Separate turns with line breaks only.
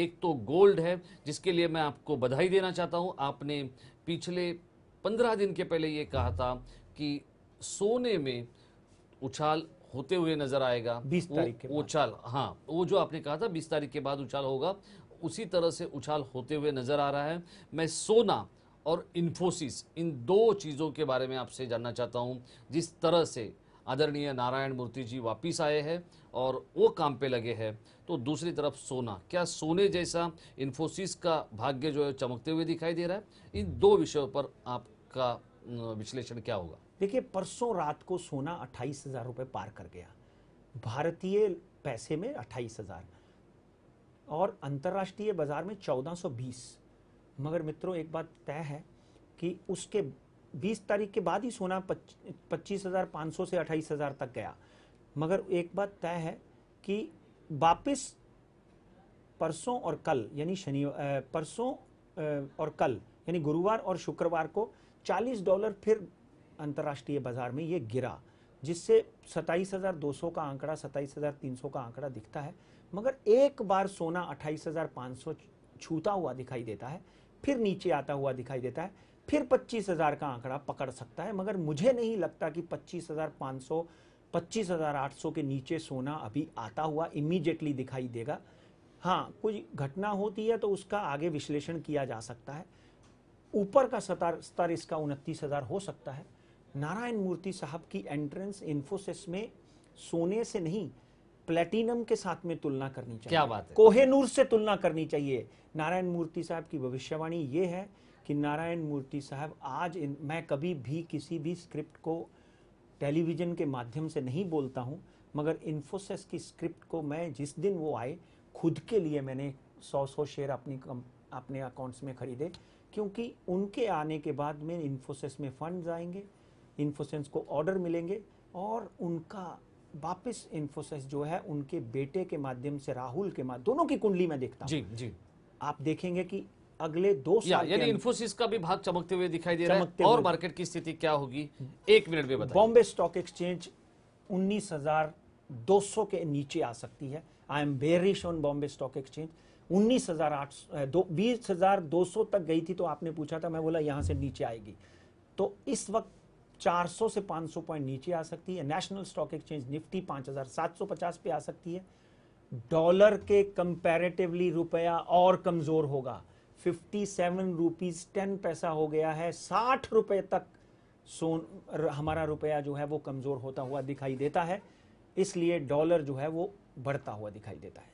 एक तो गोल्ड है, जिसके लिए मैं आपको बधाई देना चाहता हूं। आपने पिछले 15 दिन के पहले ये कहा था कि सोने में उछाल होते हुए नजर आएगा।
20 तारीख के
वो
बाद।
उछाल, हाँ, वो जो आपने कहा था 20 तारीख के बाद उछाल होगा, उसी तरह से उछाल होते हुए नजर आ रहा है। मैं सोना और इन्फोसिस, इन दो चीज़ों के बारे में आपसे जानना चाहता हूं। जिस तरह से आदरणीय नारायण मूर्ति जी वापिस आए हैं और वो काम पे लगे हैं, तो दूसरी तरफ सोना, क्या सोने जैसा इन्फोसिस का भाग्य जो है चमकते हुए दिखाई दे रहा है? इन दो विषयों पर आपका विश्लेषण क्या होगा?
देखिए, परसों रात को सोना 28,000 रुपये पार कर गया, भारतीय पैसे में 28,000, और अंतर्राष्ट्रीय बाजार में 1420। मगर मित्रों, एक बात तय है कि उसके 20 तारीख के बाद ही सोना 25,500 से 28,000 तक गया। मगर एक बात तय है कि वापस परसों और कल यानी परसों और कल यानी गुरुवार और शुक्रवार को $40 फिर अंतर्राष्ट्रीय बाजार में ये गिरा, जिससे 27,200 का आंकड़ा, 27,300 का आंकड़ा दिखता है। मगर एक बार सोना 28,500 छूता हुआ दिखाई देता है, फिर नीचे आता हुआ दिखाई देता है, फिर 25,000 का आंकड़ा पकड़ सकता है। मगर मुझे नहीं लगता कि 25,500, 25,800 के नीचे सोना अभी आता हुआ इमीडिएटली दिखाई देगा। हाँ, कोई घटना होती है तो उसका आगे विश्लेषण किया जा सकता है। ऊपर का स्तर इसका 29,000 हो सकता है। नारायण मूर्ति साहब की एंट्रेंस इन्फोसिस में सोने से नहीं, प्लेटिनम के साथ में तुलना करनी चाहिए।
क्या बात है,
कोहेनूर से तुलना करनी चाहिए। नारायण मूर्ति साहब की भविष्यवाणी ये है कि नारायण मूर्ति साहब आज मैं कभी भी किसी भी स्क्रिप्ट को टेलीविजन के माध्यम से नहीं बोलता हूं, मगर इन्फोसिस की स्क्रिप्ट को मैं जिस दिन वो आए, खुद के लिए मैंने 100 शेयर अपने अकाउंट्स में खरीदे, क्योंकि उनके आने के बाद में इन्फोसिस में फंड्स आएंगे, इन्फोसिस को ऑर्डर मिलेंगे, और उनका वापस इन्फोसिस जो है उनके बेटे के माध्यम से, राहुल के माध्यम, दोनों की कुंडली में देखता हूं।
जी जी,
आप देखेंगे कि अगले 2 साल
यानी इन्फोसिस का भी भाग चमकते हुए दिखाई दे रहा है।
चमकते
और
हुए।
मार्केट की स्थिति क्या होगी, एक मिनट में बताइए।
बॉम्बे स्टॉक एक्सचेंज 19,200 के नीचे आ सकती है। I am bearish on Bombay stock exchange. 20,200 तक गई थी, तो आपने पूछा था, मैं बोला यहां से नीचे आएगी, तो इस वक्त 400 से 500 पॉइंट नीचे आ सकती है। नेशनल स्टॉक एक्सचेंज निफ्टी 5,750 पे आ सकती है। डॉलर के कंपैरेटिवली रुपया और कमजोर होगा, 57 रुपीज 10 पैसा हो गया है। 60 रुपए तक हमारा रुपया जो है वो कमजोर होता हुआ दिखाई देता है, इसलिए डॉलर जो है वो बढ़ता हुआ दिखाई देता है।